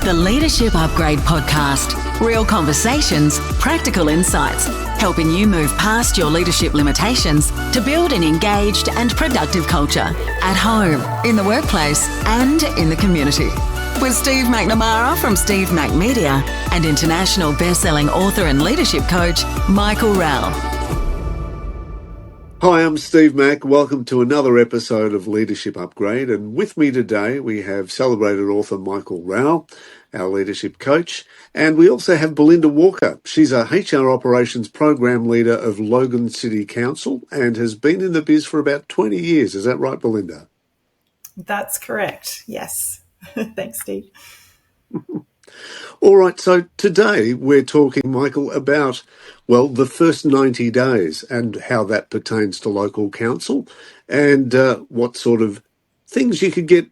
The Leadership Upgrade Podcast. Real conversations, practical insights, helping you move past your leadership limitations to build an engaged and productive culture at home, in the workplace, and in the community. With Steve McNamara from Steve Mac Media and international best-selling author and leadership coach, Michael Rowell. Hi, I'm Steve Mac. Welcome to another episode of Leadership Upgrade. And with me today, we have celebrated author Michael Rowell, our leadership coach. And we also have Belinda Walker. She's a HR operations program leader of Logan City Council and has been in the biz for about 20 years. Is that right, Belinda? That's correct. Yes. Thanks, Steve. All right, so today we're talking, Michael, about, well, the first 90 days and how that pertains to local council and what sort of things you could get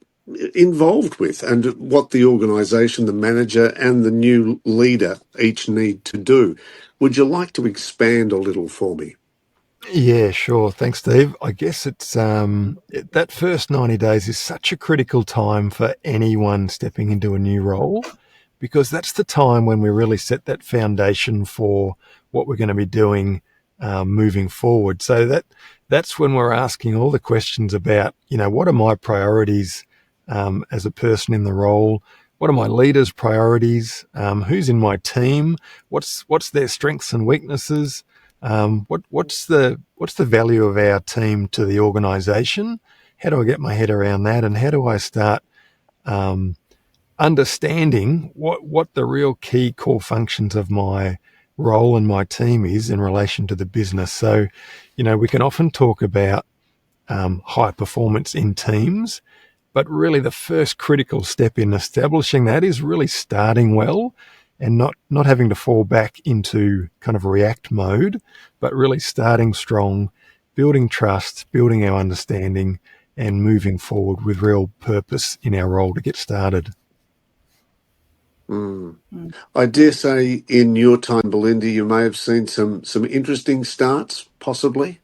involved with and what the organisation, the manager and the new leader each need to do. Would you like to expand a little for me? Yeah, sure. Thanks, Steve. I guess it's that first 90 days is such a critical time for anyone stepping into a new role, because that's the time when we really set that foundation for what we're going to be doing moving forward. So that's when we're asking all the questions about, what are my priorities as a person in the role? What are my leaders' priorities? Who's in my team? What's their strengths and weaknesses? What's the value of our team to the organisation? How do I get my head around that? And how do I start understanding what the real key core functions of my role and my team is in relation to the business? So, we can often talk about high performance in teams, but really the first critical step in establishing that is really starting well and not having to fall back into kind of react mode, but really starting strong, building trust, building our understanding, and moving forward with real purpose in our role to get started. I dare say in your time, Belinda, you may have seen some interesting starts, possibly.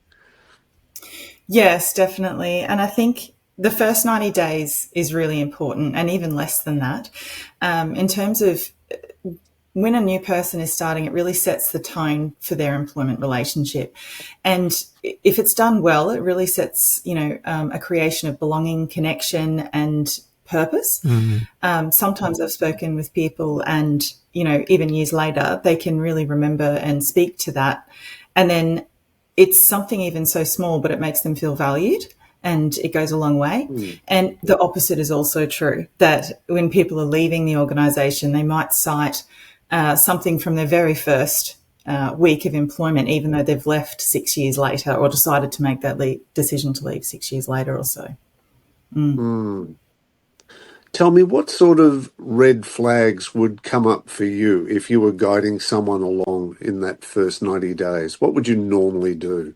Yes, definitely. And I think the first 90 days is really important, and even less than that. In terms of when a new person is starting, it really sets the tone for their employment relationship. And if it's done well, it really sets, a creation of belonging, connection, and purpose. Sometimes I've spoken with people and, even years later, they can really remember and speak to that. And then it's something even so small, but it makes them feel valued and it goes a long way. And the opposite is also true, that when people are leaving the organisation, they might cite something from their very first week of employment, even though they've left 6 years later or decided to make that decision to leave 6 years later or so. Tell me, what sort of red flags would come up for you if you were guiding someone along in that first 90 days? What would you normally do?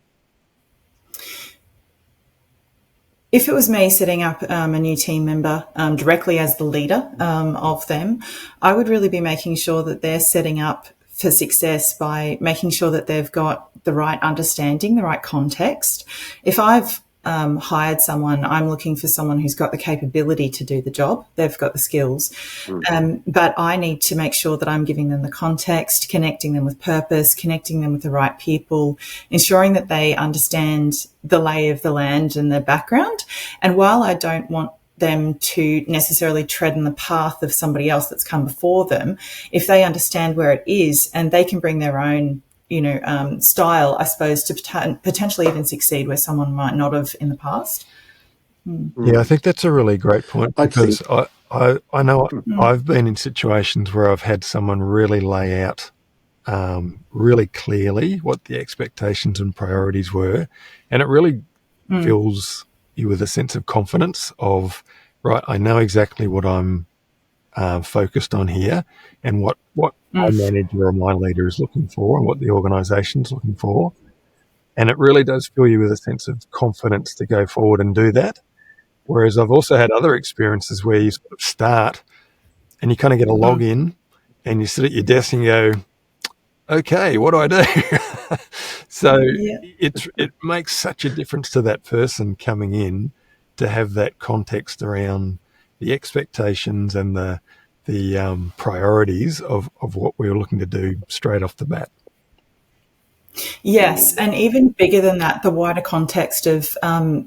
If it was me setting up a new team member directly as the leader of them, I would really be making sure that they're setting up for success by making sure that they've got the right understanding, the right context. If I've hired someone, I'm looking for someone who's got the capability to do the job. They've got the skills. But I need to make sure that I'm giving them the context, connecting them with purpose, connecting them with the right people, ensuring that they understand the lay of the land and their background. And while I don't want them to necessarily tread in the path of somebody else that's come before them, if they understand where it is and they can bring their own style, I suppose, to potentially even succeed where someone might not have in the past. Yeah, I think that's a really great point, because I know I've been in situations where I've had someone really lay out really clearly what the expectations and priorities were, and it really fills you with a sense of confidence of, right, I know exactly what I'm focused on here and what my manager or my leader is looking for and what the organisation's looking for. And it really does fill you with a sense of confidence to go forward and do that. Whereas I've also had other experiences where you sort of start and you kind of get a log in and you sit at your desk and go, okay, what do I do? So it makes such a difference to that person coming in to have that context around the expectations and the priorities of what we were looking to do straight off the bat. Yes, and even bigger than that, the wider context of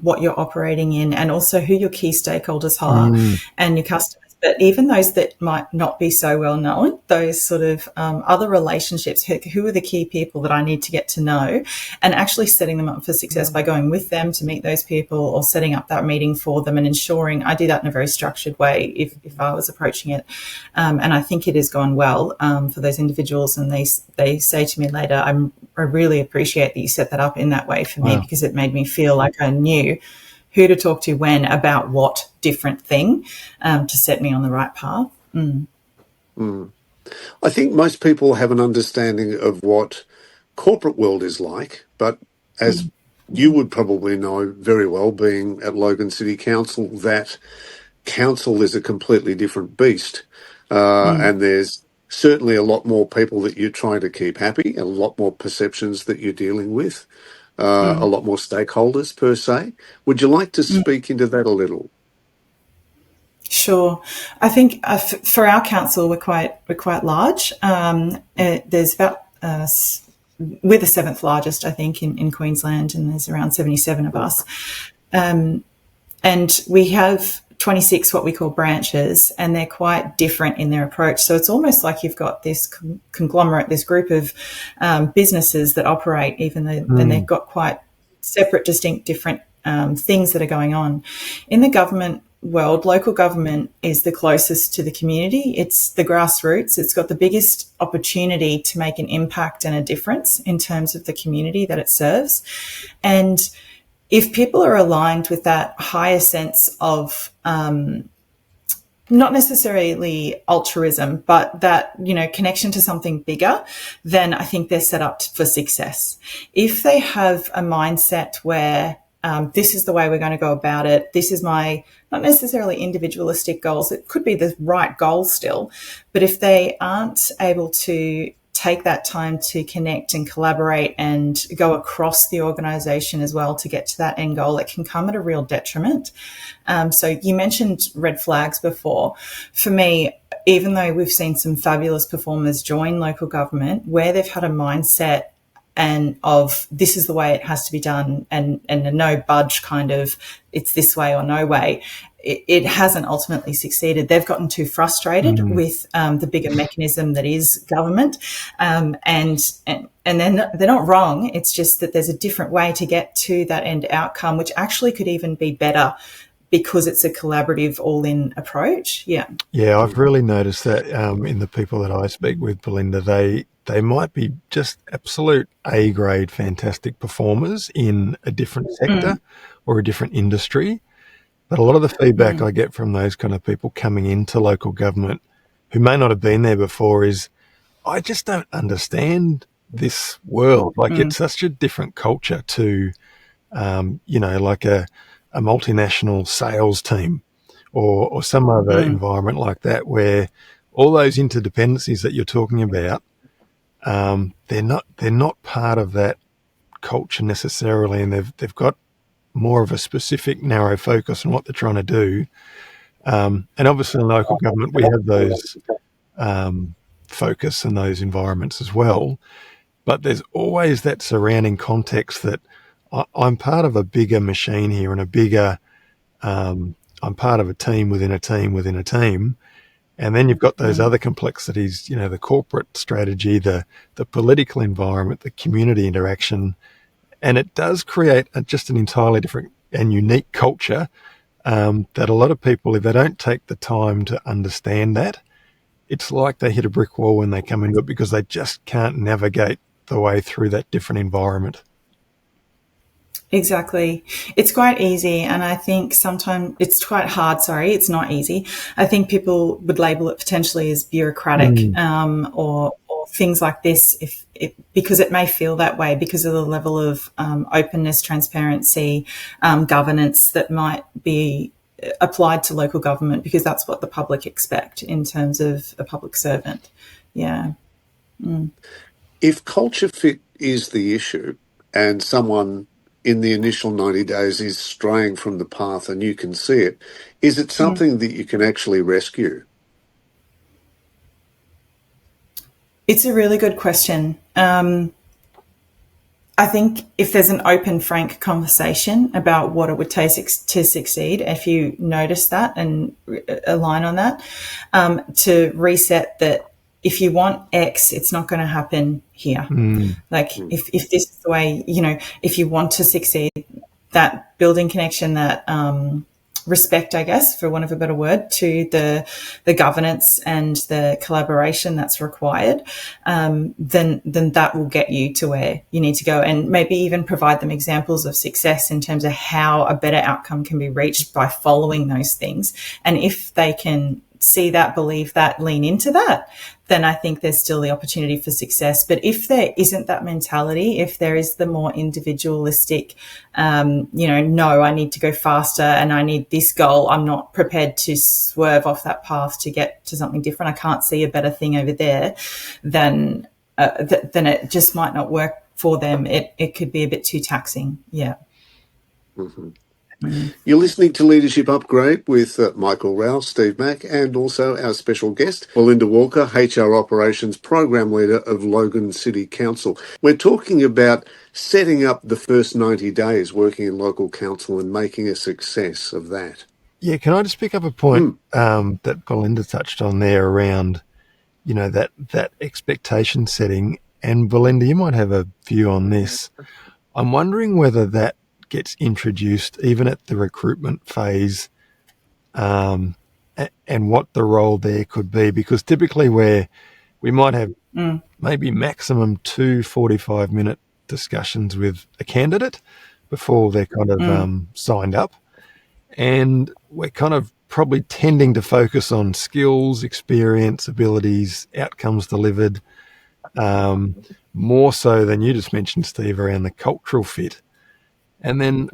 what you're operating in, and also who your key stakeholders are and your customers. But even those that might not be so well known, those sort of other relationships, who are the key people that I need to get to know, and actually setting them up for success by going with them to meet those people, or setting up that meeting for them, and ensuring I do that in a very structured way if I was approaching it. And I think it has gone well for those individuals, and they say to me later, I really appreciate that you set that up in that way for me, because it made me feel like I knew who to talk to when about what different thing to set me on the right path. I think most people have an understanding of what corporate world is like, but as you would probably know very well, being at Logan City Council, that council is a completely different beast. And there's certainly a lot more people that you're trying to keep happy, a lot more perceptions that you're dealing with, a lot more stakeholders per se. Would you like to speak into that a little? Sure. I think for our council, we're quite large. There's about we're the seventh largest, I think, in Queensland, and there's around 77 of us. And we have 26 what we call branches, and they're quite different in their approach. So it's almost like you've got this conglomerate, this group of businesses that operate, even though then they've got quite separate, distinct, different things that are going on. In the government world, local government is the closest to the community. It's the grassroots. It's got the biggest opportunity to make an impact and a difference in terms of the community that it serves. And if people are aligned with that higher sense of not necessarily altruism, but that, connection to something bigger, then I think they're set up for success. If they have a mindset where this is the way we're going to go about it, this is my, not necessarily individualistic goals, it could be the right goal still, but if they aren't able to take that time to connect and collaborate and go across the organisation as well to get to that end goal, it can come at a real detriment. So you mentioned red flags before. For me, even though we've seen some fabulous performers join local government where they've had a mindset and of this is the way it has to be done, and a no budge kind of it's this way or no way, it hasn't ultimately succeeded. They've gotten too frustrated with the bigger mechanism that is government, and then they're not wrong. It's just that there's a different way to get to that end outcome, which actually could even be better because it's a collaborative, all-in approach. Yeah, I've really noticed that in the people that I speak with, Belinda, they might be just absolute A-grade fantastic performers in a different sector or a different industry. But a lot of the feedback I get from those kind of people coming into local government who may not have been there before is, I just don't understand this world. Like it's such a different culture to, like a multinational sales team or some other environment like that, where all those interdependencies that you're talking about, they're not part of that culture necessarily, and they've got more of a specific narrow focus on what they're trying to do. And obviously in local government, we have those focus and those environments as well. But there's always that surrounding context that I'm part of a bigger machine here and a bigger, I'm part of a team within a team within a team. And then you've got those other complexities, the corporate strategy, the political environment, the community interaction. And it does create just an entirely different and unique culture that a lot of people, if they don't take the time to understand that, it's like they hit a brick wall when they come into it because they just can't navigate the way through that different environment. Exactly. It's quite easy, and I think sometimes it's quite hard. Sorry, it's not easy. I think people would label it potentially as bureaucratic or things like this because it may feel that way because of the level of openness, transparency, governance that might be applied to local government, because that's what the public expect in terms of a public servant. Yeah. If culture fit is the issue and someone in the initial 90 days is straying from the path and you can see it, is it something that you can actually rescue? It's a really good question. I think if there's an open, frank conversation about what it would take to succeed, if you notice that and align on that, to reset that if you want X, it's not going to happen here. Like if this is the way, if you want to succeed, that building connection, that respect, I guess, for want of a better word, to the governance and the collaboration that's required, then that will get you to where you need to go, and maybe even provide them examples of success in terms of how a better outcome can be reached by following those things. And if they can see that, believe that, lean into that, then I think there's still the opportunity for success. But if there isn't that mentality, if there is the more individualistic, no, I need to go faster and I need this goal, I'm not prepared to swerve off that path to get to something different, I can't see a better thing over there, then it just might not work for them. It could be a bit too taxing. Yeah. Mm-hmm. You're listening to Leadership Upgrade with Michael Rowell, Steve Mack, and also our special guest, Belinda Walker, HR Operations Program Leader of Logan City Council. We're talking about setting up the first 90 days working in local council and making a success of that. Yeah, can I just pick up a point that Belinda touched on there around, that expectation setting? And Belinda, you might have a view on this. I'm wondering whether that gets introduced even at the recruitment phase, and what the role there could be, because typically where we might have maybe maximum 2 45-minute discussions with a candidate before they're kind of signed up, and we're kind of probably tending to focus on skills, experience, abilities, outcomes delivered, more so than you just mentioned, Steve, around the cultural fit. And then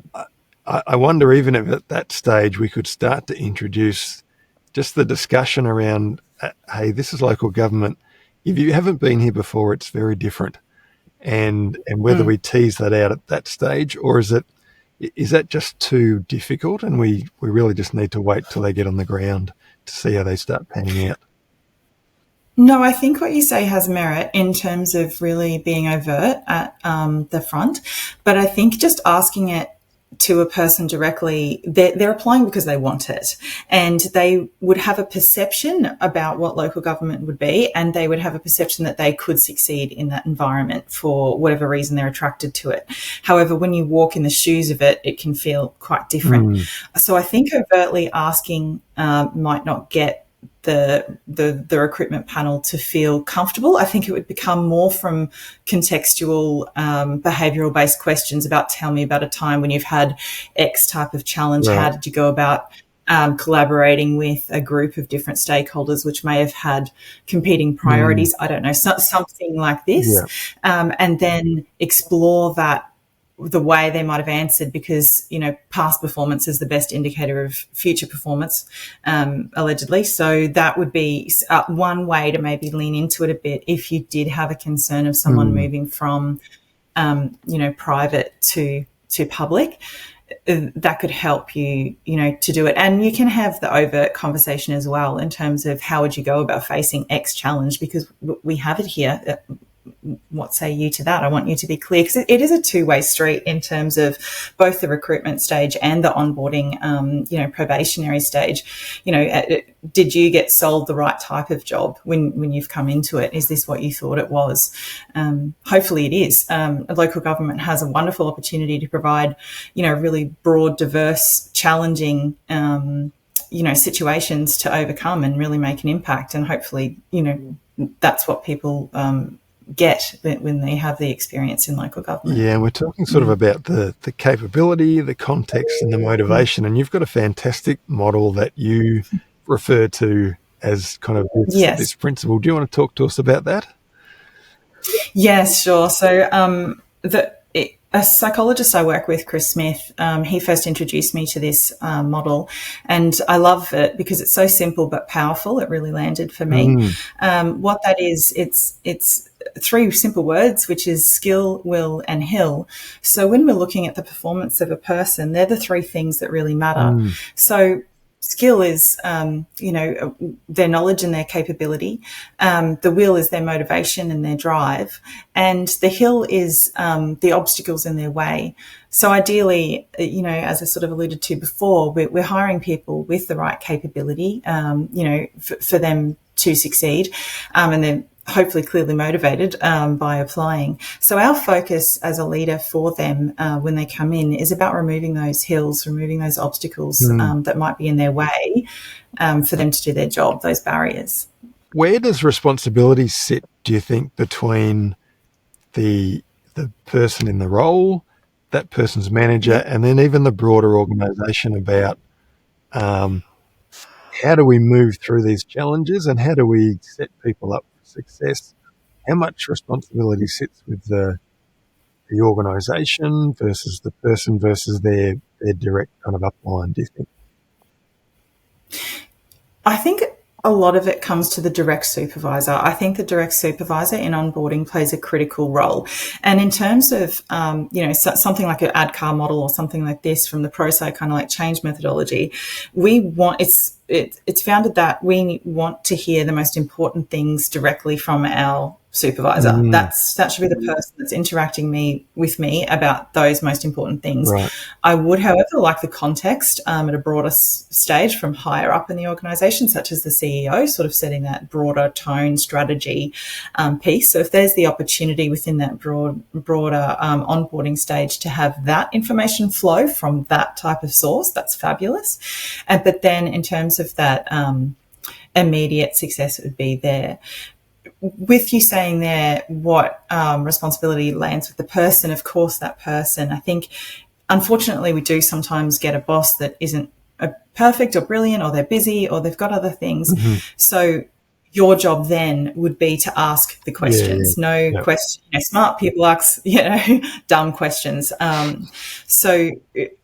I wonder, even if at that stage we could start to introduce just the discussion around, hey, this is local government. If you haven't been here before, it's very different. And whether we tease that out at that stage, or is that just too difficult and we really just need to wait till they get on the ground to see how they start panning out? No, I think what you say has merit in terms of really being overt at the front. But I think just asking it to a person directly, they're applying because they want it, and they would have a perception about what local government would be, and they would have a perception that they could succeed in that environment for whatever reason they're attracted to it. However, when you walk in the shoes of it, it can feel quite different. So I think overtly asking might not get the recruitment panel to feel comfortable. I think it would become more from contextual, behavioural based questions about, tell me about a time when you've had X type of challenge. Right. How did you go about collaborating with a group of different stakeholders which may have had competing priorities? I don't know, something like this. Yeah. And then explore that, the way they might have answered, because, past performance is the best indicator of future performance, allegedly. So that would be one way to maybe lean into it a bit if you did have a concern of someone moving from, private to public. That could help you, to do it. And you can have the overt conversation as well in terms of how would you go about facing X challenge, because we have it here. What say you to that? I want you to be clear, because it is a two-way street in terms of both the recruitment stage and the onboarding, probationary stage. Did you get sold the right type of job when you've come into it? Is this what you thought it was? Hopefully it is. Local government has a wonderful opportunity to provide, really broad, diverse, challenging, situations to overcome and really make an impact. And hopefully, that's what people get when they have the experience in local government. Yeah, and we're talking sort of about the capability, the context and the motivation. And you've got a fantastic model that you refer to as kind of this principle. Do you want to talk to us about that? Yes, sure. So a psychologist I work with, Chris Smith, he first introduced me to this model, and I love it because it's so simple but powerful. It really landed for me. What that is, it's three simple words, which is skill, will, and hill. So when we're looking at the performance of a person, they're the three things that really matter. So skill is, their knowledge and their capability. The will is their motivation and their drive. And the hill is the obstacles in their way. So ideally, as I sort of alluded to before, we're hiring people with the right capability, for them to succeed. And they're hopefully clearly motivated by applying. So our focus as a leader for them when they come in is about removing those hills, removing those obstacles that might be in their way for them to do their job, those barriers. Where does responsibility sit, do you think, between the person in the role, that person's manager, and then even the broader organisation about how do we move through these challenges and how do we set people up for success? How much responsibility sits with the organisation versus the person versus their direct kind of upline, do you think? I think a lot of it comes to the direct supervisor. I think the direct supervisor in onboarding plays a critical role. And in terms of, something like an ADCAR model or something like this from the ProSci kind of like change methodology, it's founded that we want to hear the most important things directly from our supervisor. That should be the person that's interacting with me about those most important things. Right. I would, however, like the context at a broader stage from higher up in the organisation, such as the CEO, sort of setting that broader tone strategy piece. So if there's the opportunity within that broader onboarding stage to have that information flow from that type of source, that's fabulous. But then in terms of that immediate success, it would be there. With you saying there what responsibility lands with the person, of course, that person, I think, unfortunately, we do sometimes get a boss that isn't perfect or brilliant, or they're busy, or they've got other things. So your job then would be to ask the questions. Question. Smart people ask, dumb questions. So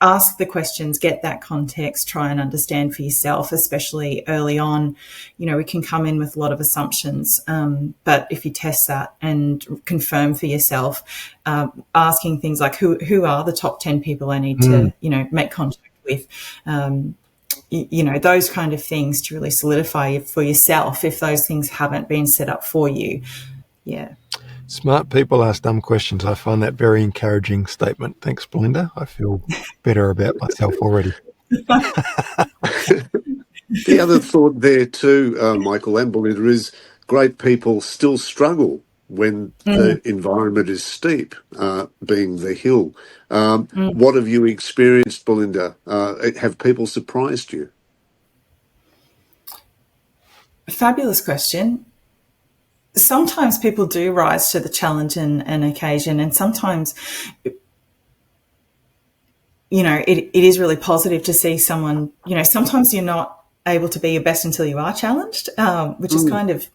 ask the questions, get that context, try and understand for yourself, especially early on. We can come in with a lot of assumptions, but if you test that and confirm for yourself, asking things like who are the top 10 people I need to, make contact with, those kind of things to really solidify for yourself if those things haven't been set up for you. Yeah. Smart people ask dumb questions. I find that very encouraging statement. Thanks, Belinda. I feel better about myself already. The other thought there too, Michael and Belinda, is great people still struggle when the environment is steep, being the hill. What have you experienced, Belinda? Have people surprised you? Fabulous question. Sometimes people do rise to the challenge and occasion, and sometimes, it is really positive to see someone, sometimes you're not able to be your best until you are challenged, which is kind of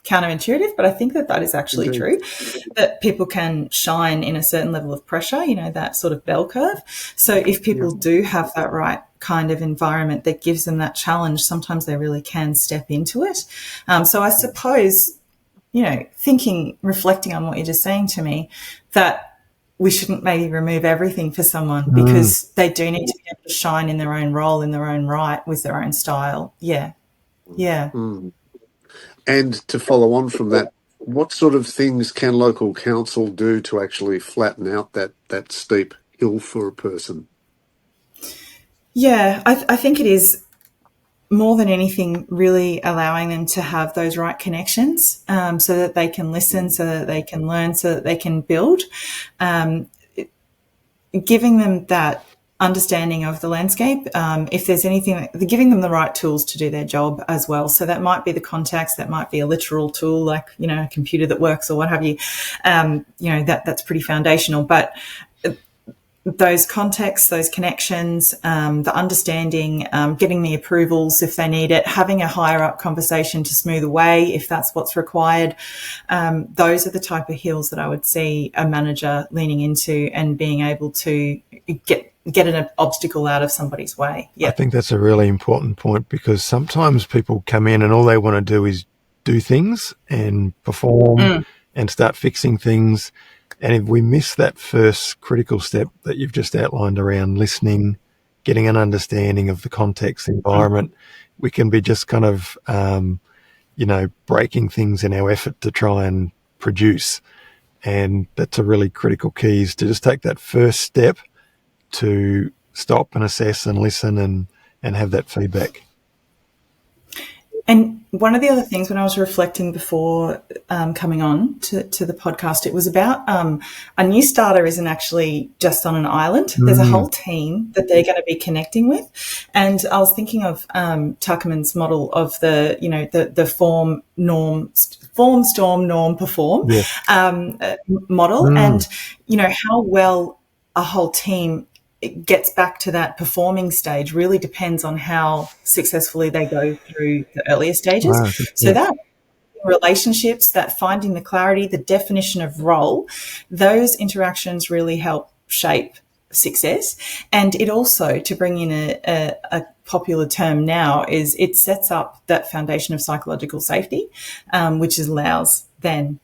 counterintuitive, but I think that is actually true, that people can shine in a certain level of pressure, that sort of bell curve. So if people do have that right kind of environment that gives them that challenge, sometimes they really can step into it. So I suppose, reflecting on what you're just saying to me, that we shouldn't maybe remove everything for someone because they do need to be able to shine in their own role, in their own right, with their own style. Yeah. And to follow on from that, what sort of things can local council do to actually flatten out that steep hill for a person? Yeah, I think it is more than anything really allowing them to have those right connections, so that they can listen, so that they can learn, so that they can build, giving them that understanding of the landscape. If there's anything, giving them the right tools to do their job as well. So that might be the contacts, that might be a literal tool like, a computer that works or what have you. That's pretty foundational. But those contexts, those connections, the understanding, getting the approvals if they need it, having a higher up conversation to smooth away if that's what's required. Those are the type of hills that I would see a manager leaning into and being able to get an obstacle out of somebody's way. I think that's a really important point, because sometimes people come in and all they want to do is do things and perform and start fixing things. And if we miss that first critical step that you've just outlined around listening getting an understanding of the context, the environment. We can be just kind of, breaking things in our effort to try and produce. And that's a really critical key, is to just take that first step to stop and assess and listen and have that feedback. And one of the other things when I was reflecting before coming on to the podcast, it was about a new starter isn't actually just on an island. There's a whole team that they're going to be connecting with. And I was thinking of Tuckerman's model of the form, storm, norm, perform model. And, how well a whole team gets back to that performing stage really depends on how successfully they go through the earlier stages. Wow. So that relationships, that finding the clarity, the definition of role, those interactions really help shape success. And it also, to bring in a popular term now, is it sets up that foundation of psychological safety, which allows then,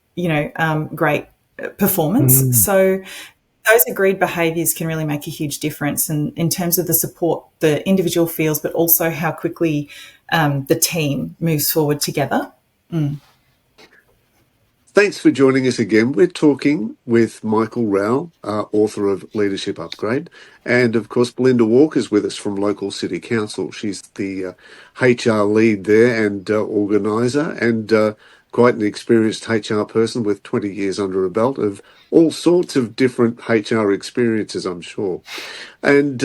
great performance. So those agreed behaviours can really make a huge difference in terms of the support the individual feels, but also how quickly the team moves forward together. Thanks for joining us again. We're talking with Michael Rowell, author of Leadership Upgrade, and of course Belinda Walker's with us from Local City Council. She's the HR lead there and organiser, and quite an experienced HR person with 20 years under her belt of all sorts of different HR experiences, I'm sure. And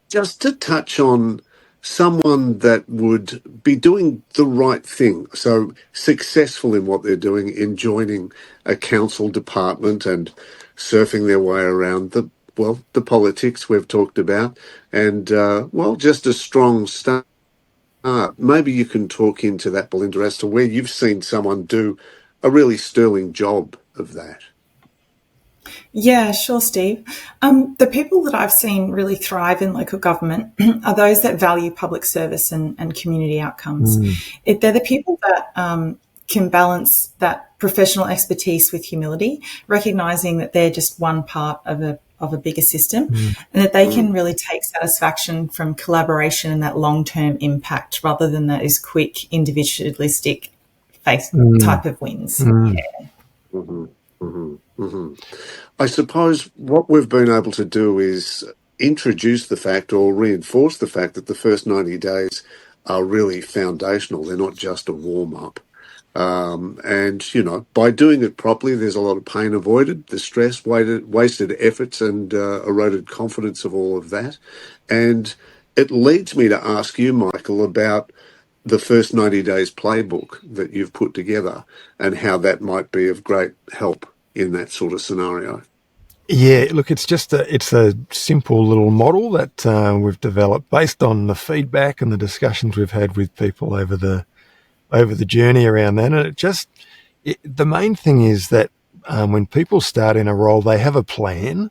just to touch on someone that would be doing the right thing, so successful in what they're doing, in joining a council department and surfing their way around the politics we've talked about, and just a strong start. Maybe you can talk into that, Belinda, as to where you've seen someone do a really sterling job of that. Yeah, sure, Steve. The people that I've seen really thrive in local government are those that value public service and community outcomes. They're the people that can balance that professional expertise with humility, recognising that they're just one part of a bigger system, and that they can really take satisfaction from collaboration and that long-term impact rather than those quick individualistic type of wins. I suppose what we've been able to do is introduce the fact or reinforce the fact that the first 90 days are really foundational. They're not just a warm-up. And, by doing it properly, there's a lot of pain avoided, the stress, wasted efforts and eroded confidence of all of that. And it leads me to ask you, Michael, about the first 90 days playbook that you've put together and how that might be of great help in that sort of scenario. Yeah, look, it's a simple little model that we've developed based on the feedback and the discussions we've had with people over the journey around that. And the main thing is that when people start in a role, they have a plan.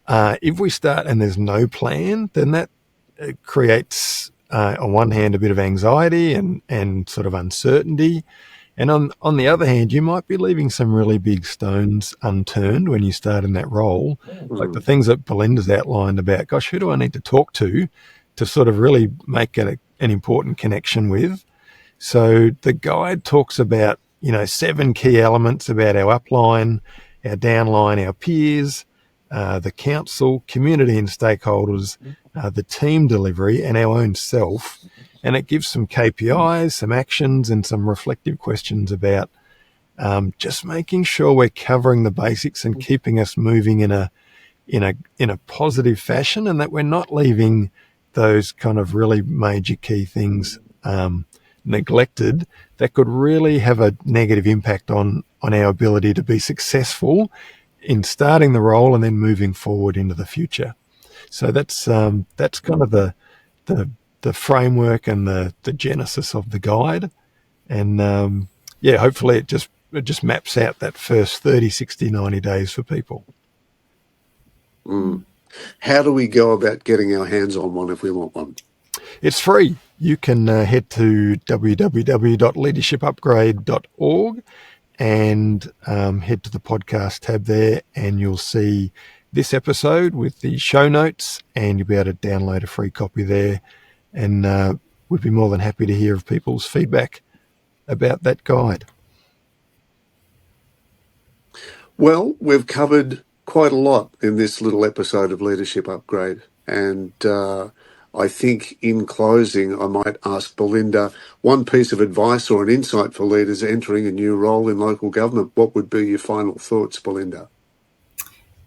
If we start and there's no plan, then that creates, on one hand, a bit of anxiety and sort of uncertainty. And on the other hand, you might be leaving some really big stones unturned when you start in that role. Like the things that Belinda's outlined about, gosh, who do I need to talk to sort of really make it an important connection with? So the guide talks about, 7 key elements about our upline, our downline, our peers, the council, community and stakeholders, the team delivery and our own self. And it gives some KPIs, some actions and some reflective questions about just making sure we're covering the basics and keeping us moving in a positive fashion, and that we're not leaving those kind of really major key things neglected that could really have a negative impact on our ability to be successful in starting the role and then moving forward into the future. So that's kind of the framework and the genesis of the guide. And hopefully it just maps out that first 30, 60, 90 days for people. How do we go about getting our hands on one if we want one? It's free. You can head to www.leadershipupgrade.org and head to the podcast tab there, and you'll see this episode with the show notes, and you'll be able to download a free copy there. And we'd be more than happy to hear of people's feedback about that guide. Well, we've covered quite a lot in this little episode of Leadership Upgrade. And I think in closing, I might ask Belinda one piece of advice or an insight for leaders entering a new role in local government. What would be your final thoughts, Belinda?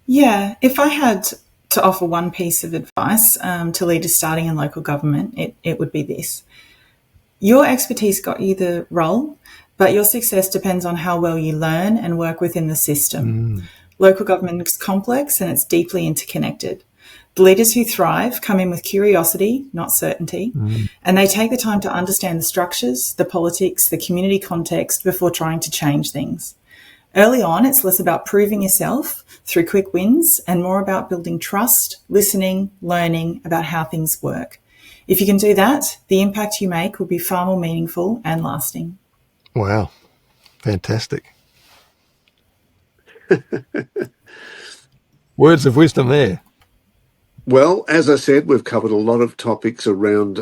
Yeah, if I had to offer one piece of advice to leaders starting in local government, it would be this. Your expertise got you the role, but your success depends on how well you learn and work within the system. Local government is complex and it's deeply interconnected. The leaders who thrive come in with curiosity, not certainty, and they take the time to understand the structures, the politics, the community context before trying to change things. Early on, it's less about proving yourself through quick wins and more about building trust, listening, learning about how things work. If you can do that, the impact you make will be far more meaningful and lasting. Wow. Fantastic. Words of wisdom there. Well, as I said, we've covered a lot of topics around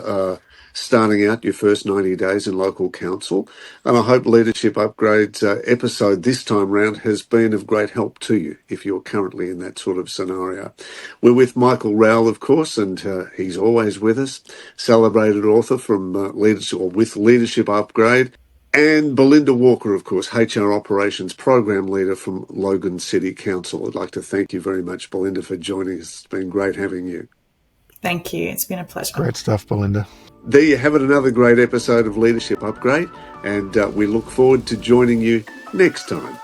starting out your first 90 days in local council. And I hope Leadership Upgrade's episode this time round has been of great help to you if you're currently in that sort of scenario. We're with Michael Rowell, of course, and he's always with us, celebrated author from Leadership Upgrade. And Belinda Walker, of course, HR Operations Program Leader from Logan City Council. I'd like to thank you very much, Belinda, for joining us. It's been great having you. Thank you. It's been a pleasure. Great stuff, Belinda. There you have it, another great episode of Leadership Upgrade, and we look forward to joining you next time.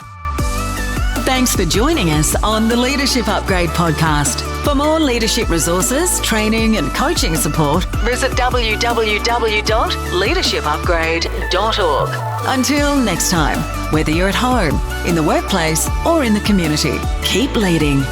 Thanks for joining us on the Leadership Upgrade podcast. For more leadership resources, training and coaching support, visit www.leadershipupgrade.org. Until next time, whether you're at home, in the workplace or in the community, keep leading.